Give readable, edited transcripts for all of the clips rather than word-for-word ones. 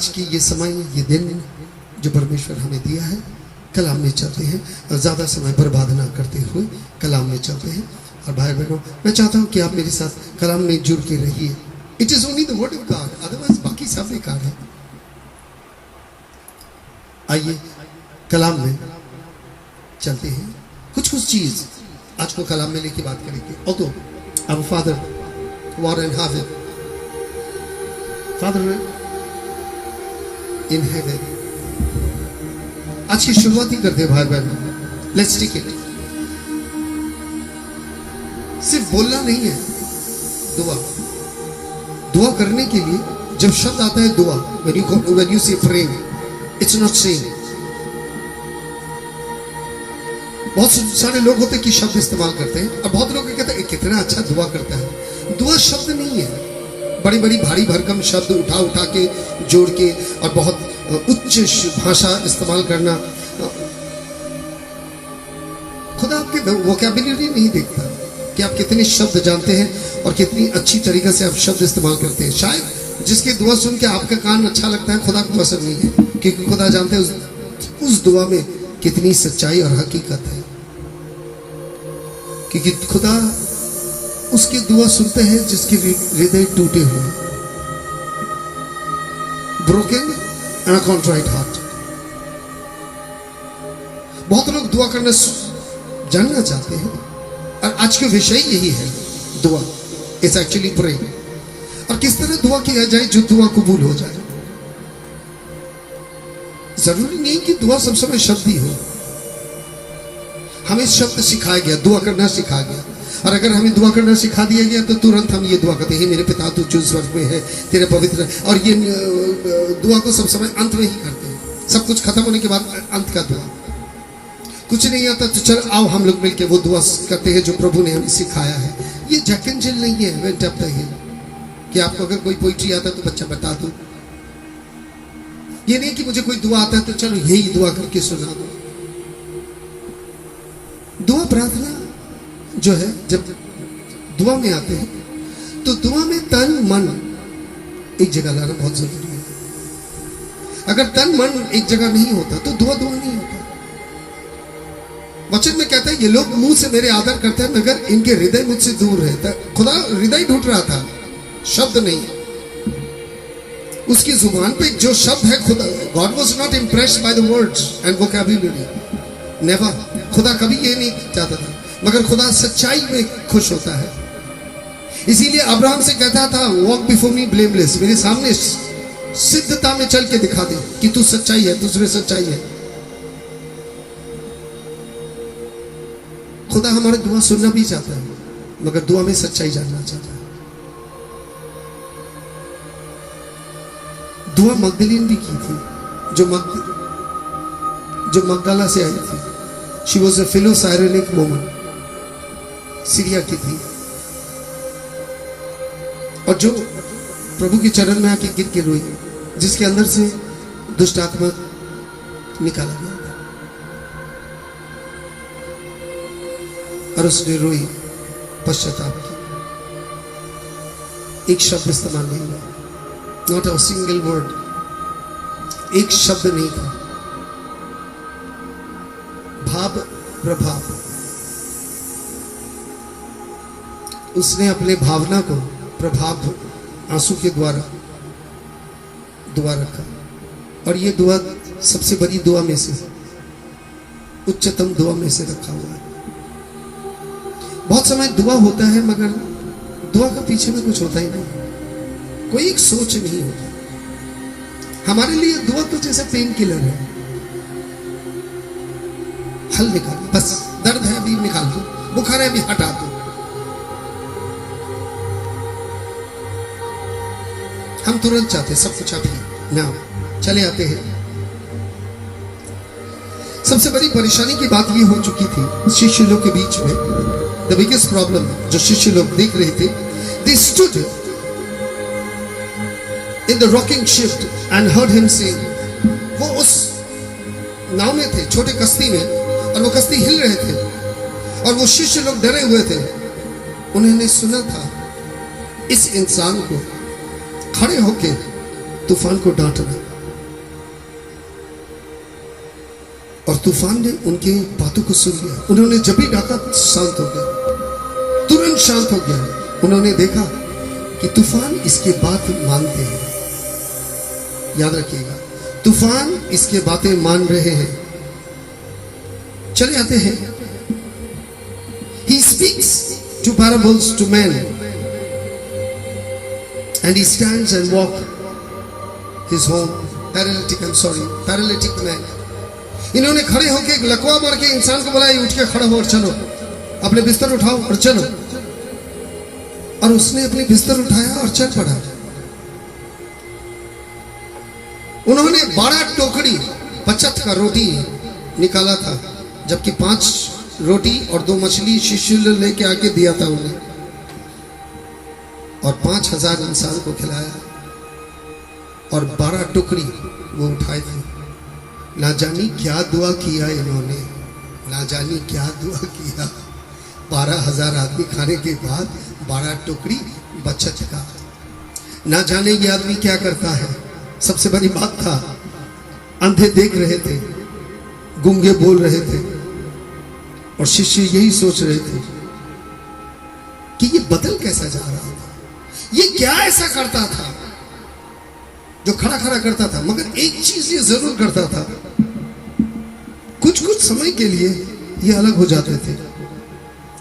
आज की ये समय, ये दिन जो परमेश्वर हमें दिया है, कलाम में चलते हैं और ज़्यादा समय बर्बाद ना करते हुए कलाम में चलते हैं। और भाई बहनों, मैं चाहता हूँ कि आप मेरे साथ कलाम में जुड़ के रहिए। It is only the word of God, otherwise बाकी सब बेकार है। आइए कलाम में चलते हैं। कुछ चीज़ आज को कलाम में लेके बात करेंगे। Although our Father who art in heaven, Father in heaven, आज की शुरुआत ही करते हैं भाई बहन। Let's take it. सिर्फ बोलना नहीं है, दुआ। दुआ करने के लिए जब शब्द आता है दुआ, when you say pray, it's not saying। बहुत सारे लोग होते हैं कि शब्द इस्तेमाल करते हैं और बहुत लोग कहते हैं कितना अच्छा दुआ करता है। दुआ शब्द नहीं है, बड़ी बड़ी भारी भरकम शब्द उठा उठा के जोड़ के और बहुत उच्च भाषा इस्तेमाल करना। खुदा आपके वोकैबुलरी नहीं देखता कि आप कितने शब्द जानते हैं और कितनी अच्छी तरीके से आप शब्द इस्तेमाल करते हैं। शायद जिसकी दुआ सुन के आपका कान अच्छा लगता है, खुदा को पसंद नहीं है, क्योंकि खुदा जानते हैं उस दुआ में कितनी सच्चाई और हकीकत है। क्योंकि खुदा उसकी दुआ सुनते हैं जिसके हृदय टूटे हुए, broken and a contrite heart. बहुत लोग दुआ करना जानना चाहते हैं और आज का विषय यही है, दुआ इज एक्चुअली प्रे। और किस तरह दुआ किया जाए जो दुआ कबूल हो जाए। जरूरी नहीं कि दुआ सब समय शब्द ही हो। हमें शब्द सिखाया गया, दुआ करना सिखाया गया। और अगर हमें दुआ करना सिखा दिया गया तो तुरंत हम ये दुआ करते हैं, मेरे पिता तू जो स्वर्ग में है तेरे पवित्र। और ये दुआ को सब समय अंत में ही करते हैं। सब कुछ खत्म होने के बाद अंत का दुआ। कुछ नहीं आता तो चल आओ हम लोग मिलके वो दुआ करते हैं जो प्रभु ने हमें सिखाया है। ये जैक एंड जिल नहीं है, वेंट अप द हिल, कि आपको अगर कोई पोइट्री आता है तो बच्चा बता दो। ये नहीं कि मुझे कोई दुआ आता है तो चलो यही दुआ करके सुना दो। दुआ प्रार्थना जो है, जब दुआ में आते हैं तो दुआ में तन मन एक जगह लाना बहुत जरूरी है। अगर तन मन एक जगह नहीं होता तो दुआ नहीं होता। वचन में कहता है ये लोग मुंह से मेरे आदर करते हैं मगर इनके हृदय मुझसे दूर है। खुदा हृदय ढूंढ रहा था, शब्द नहीं। उसकी जुबान पे जो शब्द है, खुदा God was not impressed by the words and vocabulary, never. खुदा कभी ये नहीं चाहता था, मगर खुदा सच्चाई में खुश होता है। इसीलिए अब्राहम से कहता था वॉक बिफोर मी ब्लेमलेस, मेरे सामने सिद्धता में चल के दिखा दे कि तू सच्चाई है, तुझमें सच्चाई है। खुदा हमारे दुआ सुनना भी चाहता है, मगर दुआ में सच्चाई जानना चाहता है। दुआ मगदलीन भी की थी, जो मगदला से आई थी। She was a fellow Cyrenaic woman, Syria की थी, और जो प्रभु के चरण में आके गिर के रोई, जिसके अंदर से दुष्ट आत्मा निकाला गया था। और उसने रोई, पश्चाताप की। एक शब्द इस्तेमाल नहीं हुआ, नॉट अ सिंगल वर्ड, एक शब्द नहीं था। भाव प्रभाव, उसने अपने भावना को प्रभाव आंसू के द्वारा दुआ रखा। और ये दुआ सबसे बड़ी दुआ में से, उच्चतम दुआ में से रखा हुआ है। बहुत समय दुआ होता है मगर दुआ का पीछे में कुछ होता ही नहीं, कोई एक सोच नहीं होती। हमारे लिए दुआ तो जैसे पेन किलर है, हल निकाल, बस दर्द है अभी निकाल दो, बुखार है अभी हटा दो। हम तुरंत चाहते सब कुछ अभी ना, चले आते हैं। सबसे बड़ी परेशानी की बात ये हो चुकी थी शिष्य लोग के बीच में। द बिगेस्ट प्रॉब्लम जो शिष्य लोग देख रहे थे, they stood in the rocking ship and heard him से। वो उस नाव में थे, छोटे कश्ती में, और वो कश्ती हिल रहे थे और वो शिष्य लोग डरे हुए थे। उन्होंने सुना था इस इंसान को खड़े होके तूफान को डांटना। तूफान ने उनके बातों को सुन लिया। उन्होंने जब भी डाका शांत हो गया, तुरंत शांत हो गया। उन्होंने देखा कि तूफान इसके बात मानते हैं। याद रखिएगा, तूफान इसके बातें मान रहे हैं। चले आते हैं। He speaks two parables to men and he stands and walk his home. Paralytic man. इन्होंने खड़े होकर एक लकवा मार के इंसान को बोला, उठ के खड़ा हो और चलो, अपने बिस्तर उठाओ और चलो। और उसने अपने बिस्तर उठाया और चल पड़ा। उन्होंने 12 टोकरी बचत का रोटी निकाला था, जबकि 5 रोटी और 2 मछली शिष्य लेके आके दिया था उन्हें, और 5000 इंसान को खिलाया, और 12 टोकरी वो उठाए थे। ना जानी क्या दुआ किया इन्होंने, ना जानी क्या दुआ किया। 12,000 आदमी खाने के बाद 12 टोकरी बचत का। ना जाने ये आदमी क्या करता है। सबसे बड़ी बात था, अंधे देख रहे थे, गूंगे बोल रहे थे, और शिष्य यही सोच रहे थे कि ये बदल कैसा जा रहा था, ये क्या ऐसा करता था जो खड़ा खड़ा करता था। मगर एक चीज ये जरूर करता था, कुछ कुछ समय के लिए ये अलग हो जाते थे।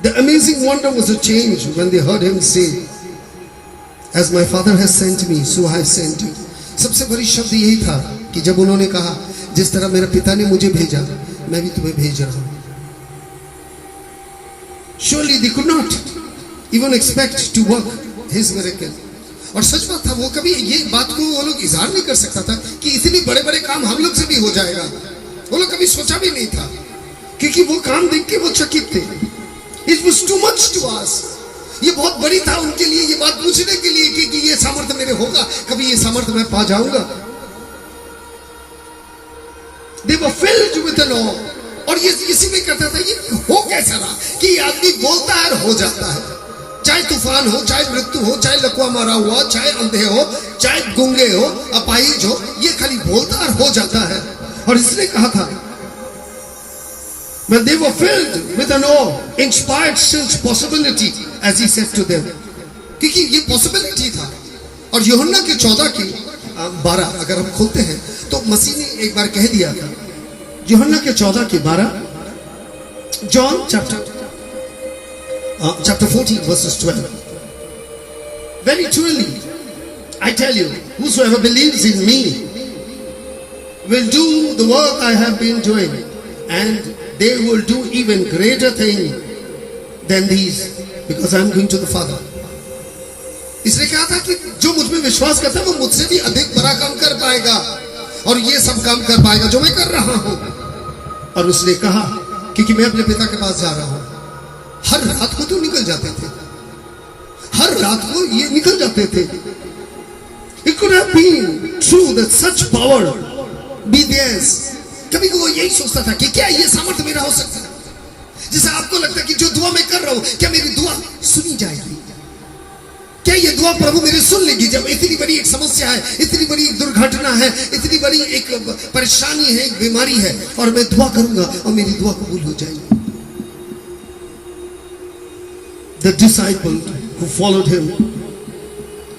The amazing wonder was a change when they heard him say, "As my father has sent me, so I have sent you." सबसे बड़ी शब्द यही था कि जब उन्होंने कहा, जिस तरह मेरे पिता ने मुझे भेजा, मैं भी तुम्हें भेज रहा हूं। Surely they could not even expect to work his miracle. और सच बात था, वो कभी ये बात को वो लोग इजहार नहीं कर सकता था कि इतने बड़े बड़े काम हम लोग से भी हो जाएगा। वो लोग कभी सोचा भी नहीं था, क्योंकि वो काम देख के वो चकित थे। It was too much to us. ये बहुत बड़ी था उनके लिए, ये बात पूछने के लिए कि ये सामर्थ्य मेरे होगा, कभी ये सामर्थ्य मैं पा जाऊंगा। They were filled with an awe. और ये इसी में करता था, ये हो कैसा रहा कि आदमी बोलता है और हो जाता है। चाहे तूफान हो, चाहे मृत्यु हो, चाहे लकवा मारा हुआ, चाहे अंधे हो, चाहे गूंगे हो, अपाहिज हो, ये खाली बोलता और हो जाता है। और इसने कहा था, when they were filled with an awe, inspired such possibility, as he said to them, क्योंकि ये पॉसिबिलिटी था। और यूहन्ना के 14 की 12 अगर हम खोलते हैं तो मसीह ने एक बार कह दिया था, यूहन्ना के 14 की 12, John chapter 14 verses 12. Very truly, I tell you, whosoever believes in me will do the work I have been doing, and they will do even greater thing than these, because I am going to the Father. इसने कहा था कि जो मुझ में विश्वास करता है वो मुझसे भी अधिक बड़ा काम कर पाएगा, और ये सब काम कर पाएगा जो मैं कर रहा हूं। और उसने कहा, क्योंकि मैं अपने पिता के पास जा रहा हूं। हर रात को तो निकल जाते थे, हर रात को ये निकल जाते थे। It could have been true that such power be theirs. कभी वो यही सोचता था कि क्या ये सामर्थ्य मेरा हो सकता है। जैसे आपको लगता है कि जो दुआ मैं कर रहा हूं, क्या मेरी दुआ सुनी जाएगी, क्या ये दुआ प्रभु मेरी सुन लेगी। जब इतनी बड़ी एक समस्या है, इतनी बड़ी एक दुर्घटना है, इतनी बड़ी एक परेशानी है, एक बीमारी है, और मैं दुआ करूंगा और मेरी दुआ कबूल हो जाएगी। The disciple who followed him,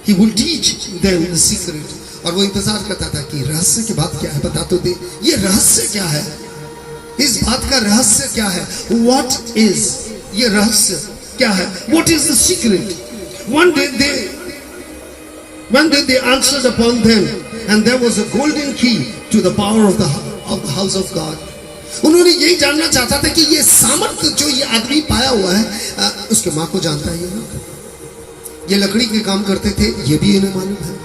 he will teach them the secret. और वो इंतजार करता था कि रहस्य की बात क्या है, बता तो दे, ये रहस्य क्या है, इस बात का रहस्य क्या है। What is, ये रहस्य क्या है, what is the secret? One day they answered upon them, and there was a golden key to the power of the house of God. उन्होंने यही जानना चाहता था कि ये सामर्थ्य जो ये आदमी पाया हुआ है, उसके माँ को जानता है ये लकड़ी के काम करते थे, ये भी इन्हें मालूम है,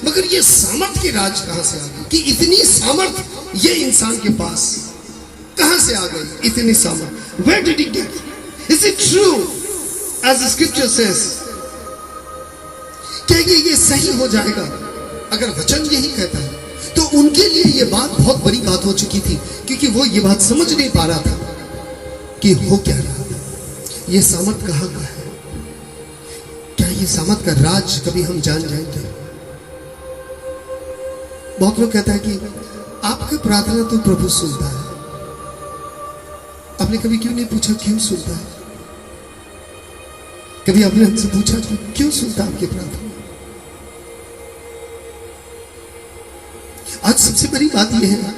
मगर ये सामर्थ्य की राज कहां से आ गई, कि इतनी सामर्थ्य ये इंसान के पास कहां से आ गई, इतनी सामर्थ्य, where did he get? Is it true as the scripture says? क्या ये सही हो जाएगा अगर वचन यही कहता है? तो उनके लिए ये बात बहुत बड़ी बात हो चुकी थी, क्योंकि वो ये बात समझ नहीं पा रहा था कि हो क्या रहा है, ये सामर्थ कहाँ का है, क्या ये सामर्थ का राज कभी हम जान जाएंगे? बहुत लोग कहता है कि आपकी प्रार्थना तो प्रभु सुनता है, आपने कभी क्यों नहीं पूछा क्यों सुनता है? कभी आपने हमसे पूछा क्यों सुनता आपकी प्रार्थना? आज सबसे बड़ी बात यह है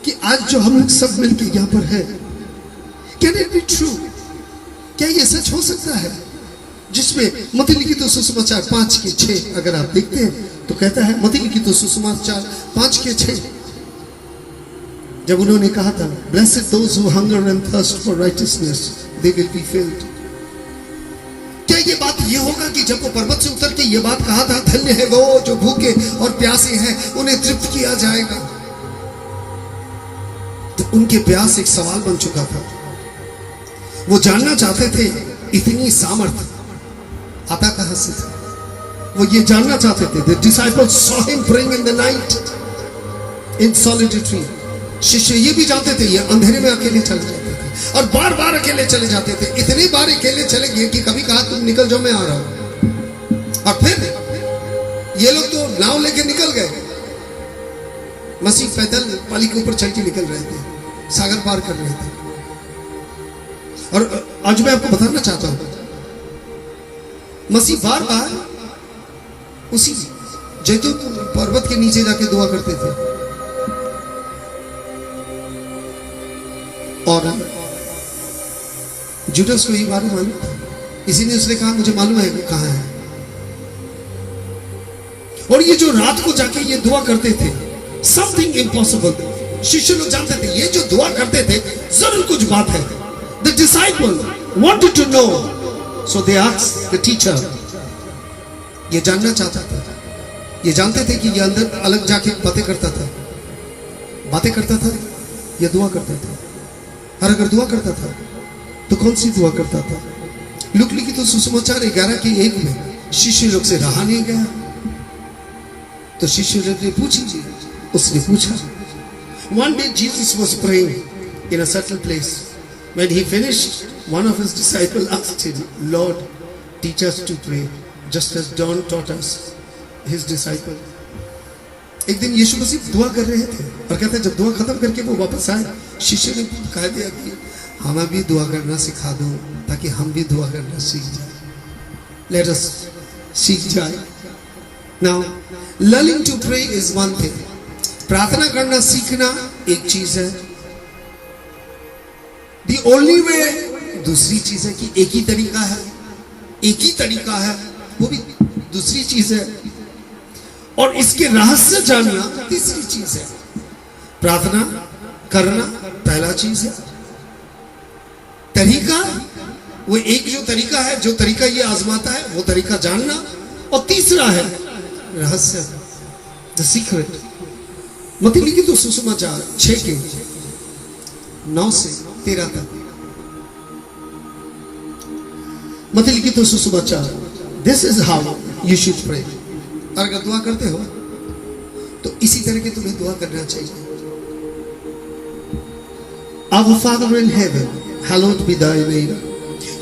कि आज जो हम लोग सब मिलके यहां पर है, कैन इट बी ट्रू? क्या ये सच हो सकता है? जिसमें मत्ती लिखित सुसमाचार 5:6 अगर आप देखते हैं तो कहता है, मत्ती लिखित सुसमाचार 5:6, जब उन्होंने कहा था, blessed those who hunger and thirst for righteousness they will be filled. क्या ये बात ये होगा कि जब वो पर्वत से उतर के ये बात कहा था, धन्य है वो जो भूखे और प्यासे हैं, उन्हें तृप्त किया जाएगा? तो उनके प्यास एक सवाल बन चुका था। वो जानना चाहते थे इतनी सामर्थ आता कहां से था? वो ये जानना चाहते थे। The disciples saw him praying in the night in solitude। शिष्य ये भी जानते थे ये अंधेरे में अकेले चले जाते थे और बार बार अकेले चले जाते थे। इतनी बार अकेले चले गए कि कभी कहा तुम निकल जाओ, मैं आ रहा हूं। और फिर ये लोग तो नाव लेके निकल गए, मसीह पैदल पाली के ऊपर चल के निकल रहे थे, सागर पार कर रहे थे। और आज मैं आपको बताना चाहता हूं, मसीह बार बार उसी जैतून पर्वत के नीचे जाके दुआ करते थे। और जुडास को ये बात मालूम था, इसीलिए उसने कहा मुझे मालूम है कहां है। और ये जो रात को जाके ये दुआ करते थे, समथिंग इम्पॉसिबल, शिष्य लोग जानते थे ये जो दुआ करते थे जरूर कुछ बात है। The disciple wanted to know, so they asked the teacher. ये जानना चाहता था, ये जानते थे कि ये अंदर अलग जाके बातें करता था, ये दुआ करता था। और अगर दुआ करता था तो कौन सी दुआ करता था? लूक लिखित तो सुसमाचार 11:1 में शिष्य लोग से रहा नहीं गया, तो शिष्य लोग ने उसने पूछा। One day Jesus was praying in a certain place. When he finished, one of his disciples asked him, Lord, teach us to pray, just as John taught us, his disciple. एक दिन यीशु मसीह दुआ कर रहे थे और कहते हैं जब दुआ खत्म करके वो वापस आए, शिष्य ने कह दिया कि हमें भी दुआ करना सिखा दो ताकि हम भी दुआ करना सीख जाए। Let us सीख जाए। Now, learning to pray is one thing. प्रार्थना करना सीखना एक चीज है। The only way दूसरी चीज है कि एक ही तरीका है, वो भी दूसरी चीज है। और इसके रहस्य जानना तीसरी चीज है। प्रार्थना करना पहला चीज है, तरीका वो एक जो तरीका है, जो तरीका ये आजमाता है वो तरीका जानना, और तीसरा है रहस्य, द सीक्रेट। मत्ती लिखित तो सुसमाचार 6:9-13 तक। मत्ती लिखित तो सुसमाचार, this is how you should pray. और अगर दुआ करते हो तो इसी तरह के तुम्हें दुआ करना चाहिए। Our Father in heaven, hallowed be thy name.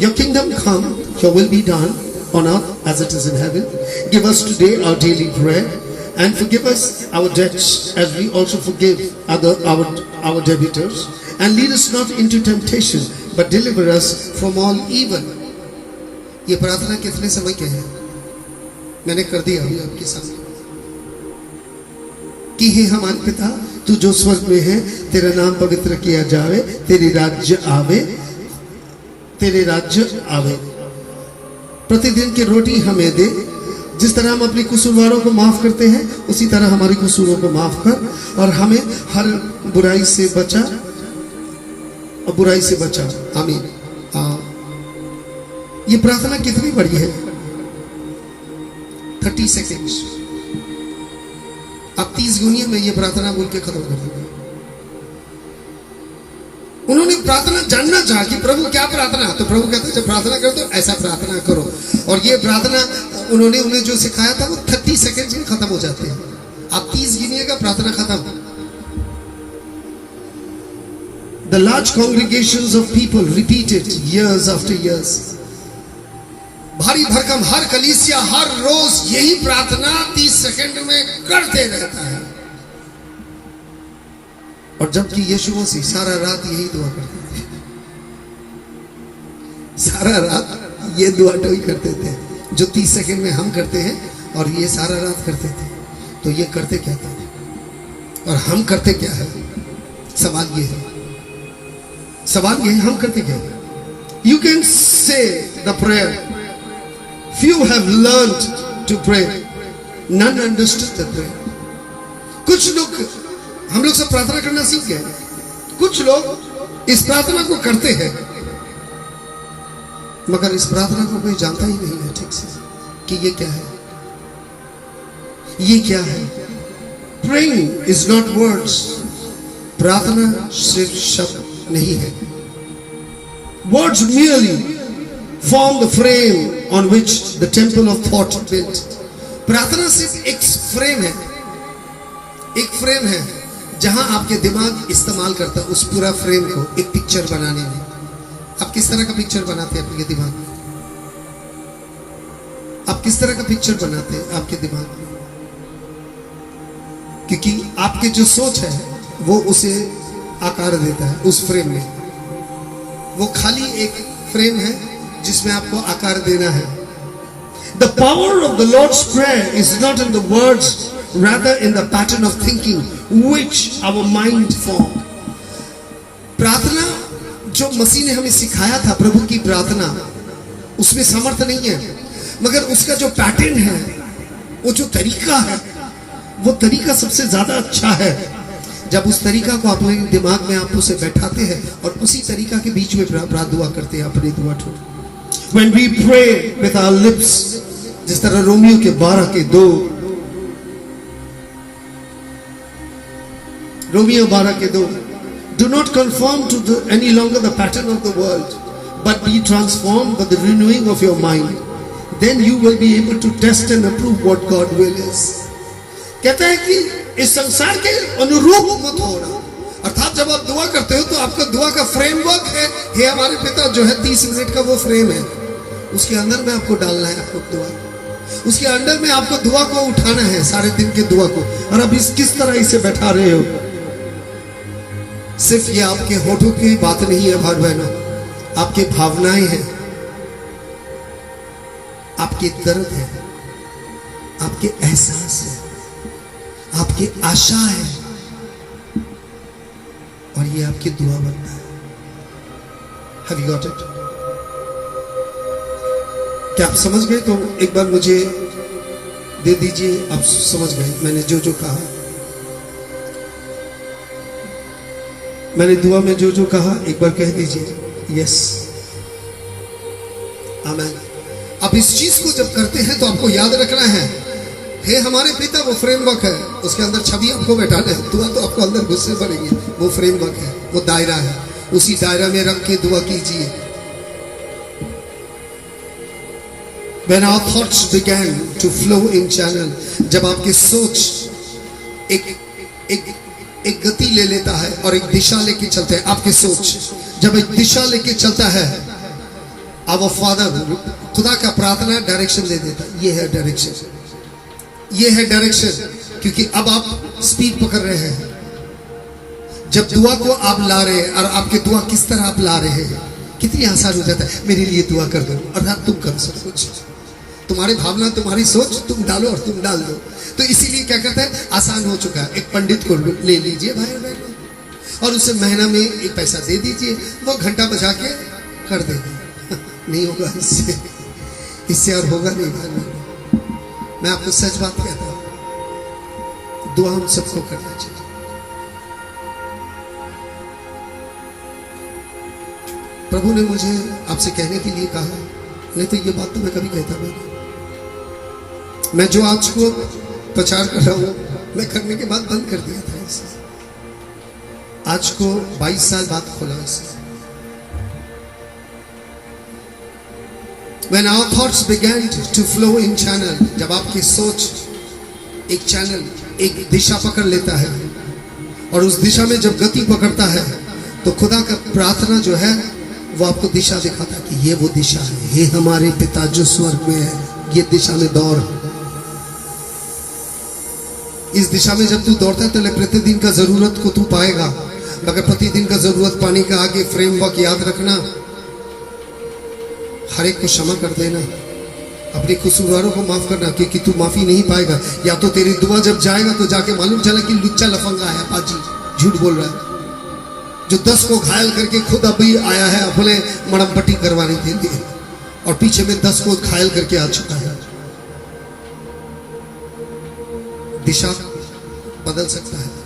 Your kingdom come, your will be done on earth as it is in heaven. Give us today our daily bread and forgive us our debts as we also forgive our debtors. And lead us not into temptation but deliver us from all evil. ये प्रार्थना कितने समय के है? मैंने कर दिया अभी आपके सामने कि हे हमारे पिता तू जो स्वर्ग में है, तेरा नाम पवित्र किया जावे, तेरी राज्य आवे। प्रतिदिन की रोटी हमें दे, जिस तरह हम अपने कसूरवारों को माफ करते हैं उसी तरह हमारे कसूरों को माफ कर, और हमें हर बुराई से बचा। आमीन। ये प्रार्थना कितनी बड़ी है? 30 सेकेंड्स। अब 30 गुनिया में ये प्रार्थना बोल के खत्म कर देंगे। उन्होंने प्रार्थना जानना चाहा कि प्रभु क्या प्रार्थना, तो प्रभु कहते हैं जब प्रार्थना करो तो ऐसा प्रार्थना करो। और ये प्रार्थना उन्होंने उन्हें जो सिखाया था वो 30 सेकेंड्स में खत्म हो जाते हैं। आप 30 गिनिएगा, प्रार्थना खत्म। The large congregations of people repeated years after years. भारी भरकम हर कलीसिया हर रोज यही प्रार्थना 30 सेकंड में करते रहता है। और जबकि यीशु मसीह सारा रात यही दुआ करते थे, सारा रात ये दुआ तो ही करते थे जो 30 सेकंड में हम करते हैं, और ये सारा रात करते थे। तो ये करते क्या थे और हम करते क्या है? सवाल ये है, सवाल ये है, हम करते क्या है? You can say the prayer. Few have learned to pray. None understood the prayer. कुछ लोग, हम लोग सब प्रार्थना करना सीख गए, कुछ लोग इस प्रार्थना को करते हैं मगर इस प्रार्थना को कोई जानता ही नहीं है ठीक से कि ये क्या है, ये क्या है। Praying is not words. प्रार्थना सिर्फ शब्द नहीं है। Words merely form the frame on which the temple of thought built. प्रार्थना सिर्फ एक फ्रेम है, एक फ्रेम है जहां आपके दिमाग इस्तेमाल करता है उस पूरा फ्रेम को एक पिक्चर बनाने में। आप किस तरह का पिक्चर बनाते हैं आपके दिमाग में? आप किस तरह का पिक्चर बनाते हैं आपके दिमाग में? क्योंकि आपके जो सोच है वो उसे आकार देता है उस फ्रेम में। वो खाली एक फ्रेम है जिसमें आपको आकार देना है। The power of the Lord's Prayer is not in the words, rather in the pattern of thinking which our mind form. प्रार्थना जो मसीह ने हमें सिखाया था, प्रभु की प्रार्थना, उसमें सामर्थ्य नहीं है, मगर उसका जो पैटर्न है, वो जो तरीका है, वो तरीका सबसे ज्यादा अच्छा है। जब उस तरीका को अपने दिमाग में आप उसे बैठाते हैं और उसी तरीका के बीच में दुआ करते हैं, अपनी दुआ ठोक। When we pray with our lips, जिस तरह रोमियो के 12:2, Romeo 12:2, do not conform to any longer the pattern of the world, but be transformed by the renewing of your mind. Then you will be able to test and approve what God's will is. कहता है कि इस संसार के अनुरूप मत होना। अर्थात जब आप दुआ करते हो तो आपका दुआ का फ्रेमवर्क है, हे हमारे पिता जो है 30 मिनट का वो फ्रेम है, उसके अंदर में आपको डालना है आपको दुआ, उसके अंदर में आपको दुआ को उठाना है, सारे दिन के दुआ को। और अब इस किस तरह इसे बैठा रहे हो? सिर्फ ये आपके होठों की बात नहीं है भाई बहनों, आपके भावनाएं हैं, आपके दर्द है, आपके एहसास है, आपकी आशा है, और ये आपकी दुआ बनता है। Have you got it? क्या आप समझ गए? तो एक बार मुझे दे दीजिए, आप समझ गए मैंने जो जो कहा, मैंने दुआ में जो जो कहा, एक बार कह दीजिए यस, आमीन। आप इस चीज को जब करते हैं तो आपको याद रखना है, हे हमारे पिता, वो फ्रेमवर्क है, उसके अंदर छवि आपको बैठाना है। दुआ तो आपको अंदर घुसने पड़ेगी, वो फ्रेमवर्क है, वो दायरा है, उसी दायरा में रख के दुआ कीजिए। When our thoughts began to flow in channel, जब आपकी सोच एक गति ले लेता है और एक दिशा लेके चलते हैं, आपकी सोच जब एक दिशा लेके चलता है, अब फादर खुदा का प्रार्थना डायरेक्शन दे देता है। ये है डायरेक्शन, ये है डायरेक्शन, क्योंकि अब आप स्पीड पकड़ रहे हैं। जब दुआ को आप ला रहे हैं, और आपके दुआ किस तरह आप ला रहे हैं, कितनी आसान हो जाता है, मेरे लिए दुआ कर दो, अर्थात तुम करो सब कुछ, तुम्हारी भावना, तुम्हारी सोच तुम डालो और तुम डाल दो। तो इसीलिए क्या कहता है, आसान हो चुका है। एक पंडित को ले लीजिए भाई बहनों, और उसे महीना में एक पैसा दे दीजिए, वो घंटा बजा के कर देगा। नहीं होगा इससे और होगा नहीं भाई बहनों। मैं आपको सच बात कहता हूं, दुआ हम सबको करना चाहिए। प्रभु ने मुझे आपसे कहने के लिए कहा, नहीं तो ये बात तो मैं कभी कहता नहीं। मैं जो आज को प्रचार कर रहा हूं, मैं करने के बाद बंद कर दिया था इसे, आज को 22 साल बाद खोला इसे। When our thoughts began to flow in channel, जब आपकी सोच एक चैनल, एक दिशा पकड़ लेता है, और उस दिशा में जब गति पकड़ता है, तो खुदा का प्रार्थना जो है वो आपको दिशा दिखाता है कि ये वो दिशा है, हे हमारे पिता जो स्वर्ग में है, ये दिशा में दौड़। इस दिशा में जब तू दौड़ता है तो प्रतिदिन का जरूरत को तू पाएगा, मगर प्रतिदिन का जरूरत पानी का आगे फ्रेमवर्क याद रखना, हर एक को क्षमा कर देना, अपने कसूरवारों को माफ करना, क्योंकि तू माफी नहीं पाएगा। या तो तेरी दुआ जब जाएगा तो जाके मालूम चला कि लुच्चा लफंगा है, पाजी झूठ बोल रहा है, जो 10 को घायल करके खुद अभी आया है अपने मरम पट्टी करवाने के लिए, और पीछे में 10 को घायल करके आ चुका है। दिशा बदल सकता है।